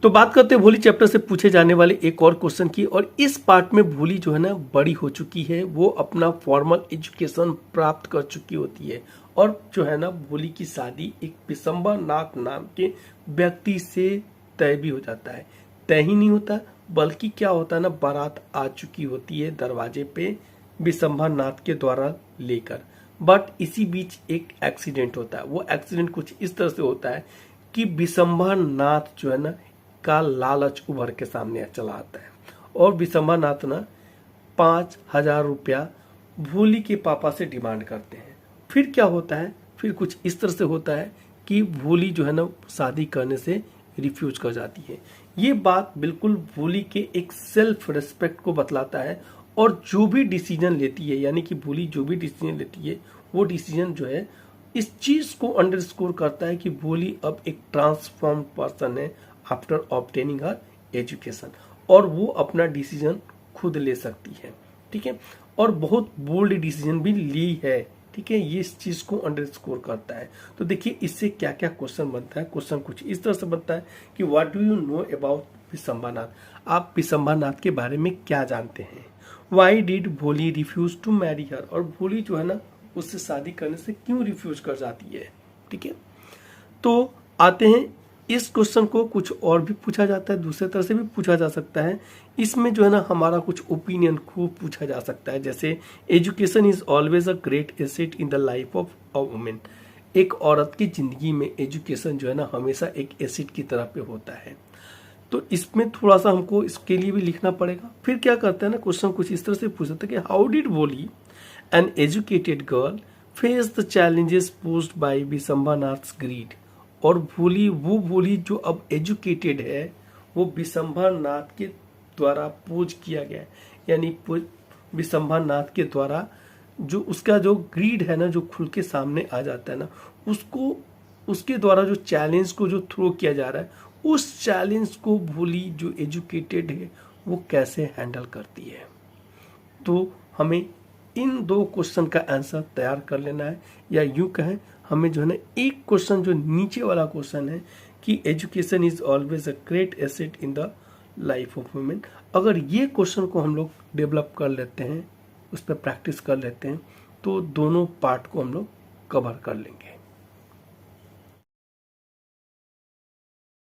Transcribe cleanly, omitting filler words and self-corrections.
तो बात करते हैं भोली चैप्टर से पूछे जाने वाले एक और क्वेश्चन की। और इस पार्ट में भोली जो है ना बड़ी हो चुकी है, वो अपना फॉर्मल एजुकेशन प्राप्त कर चुकी होती है। और जो है ना भोली की शादी एक बिशंबर नाथ नाम के व्यक्ति से तय भी हो जाता है। तय ही नहीं होता बल्कि क्या होता है ना, बारात आ चुकी होती है दरवाजे पे बिशंबर नाथ के द्वारा लेकर। बट इसी बीच एक एक्सीडेंट होता है। वो एक्सीडेंट कुछ इस तरह से होता है कि बिशंबर नाथ जो है ना का लालच उभर के सामने चला आता है और बिशंबर नाथ ना 5,000 रुपया भोली के पापा से डिमांड करते हैं। फिर क्या होता है, फिर कुछ इस तरह से होता है कि भोली जो है ना शादी करने से रिफ्यूज कर जाती है। ये बात बिल्कुल भोली के एक सेल्फ रिस्पेक्ट को बतलाता है। और जो भी डिसीजन लेती है, यानी कि भोली जो भी डिसीजन लेती है, वो डिसीजन जो है इस चीज को अंडरस्कोर करता है कि भोली अब एक ट्रांसफॉर्म पर्सन है आफ्टर ऑब्टेनिंग हर एजुकेशन, और वो अपना डिसीजन खुद ले सकती है। ठीक है, और बहुत बोल्ड डिसीजन भी ली है। ठीक है, ये इस चीज को अंडरस्कोर करता है। तो देखिए इससे क्या क्या क्वेश्चन बनता है। क्वेश्चन कुछ इस तरह से बनता है कि what do you know about Bishambar Nath. आप बिशंबर नाथ के बारे में क्या जानते हैं। Why did Bholi refuse to marry her. और भोली जो है ना उससे शादी करने से क्यों रिफ्यूज कर जाती है। ठीक है, तो आते हैं इस क्वेश्चन को कुछ और भी पूछा जाता है, दूसरे तरह से भी पूछा जा सकता है। इसमें जो है ना हमारा कुछ ओपिनियन को पूछा जा सकता है, जैसे education is always a great asset in the life of a women. एक औरत की जिंदगी में एजुकेशन जो है ना हमेशा एक एसेट की तरह पे होता है। तो इसमें थोड़ा सा हमको इसके लिए भी लिखना पड़ेगा। फिर क्या करते हैं ना, क्वेश्चन कुछ इस तरह से पूछता है कि how did Bholi an educated girl face the challenges posed by Bishambar Nath's greed. और भोली जो अब एजुकेटेड है, वो बिशंबर नाथ के द्वारा पोज किया गया है, यानी बिशंबर नाथ के द्वारा जो उसका जो ग्रीड है ना, जो खुल के सामने आ जाता है ना, उसको उसके द्वारा जो चैलेंज को जो थ्रो किया जा रहा है, उस चैलेंज को भोली जो एजुकेटेड है वो कैसे हैंडल करती है। तो हमें इन दो क्वेश्चन का आंसर तैयार कर लेना है, या यूं कहें हमें जो है ना एक क्वेश्चन जो नीचे वाला क्वेश्चन है कि education is always a great asset in the life of women, अगर ये क्वेश्चन को हम लोग डेवलप कर लेते हैं, उस पर प्रैक्टिस कर लेते हैं, तो दोनों पार्ट को हम लोग कवर कर लेंगे।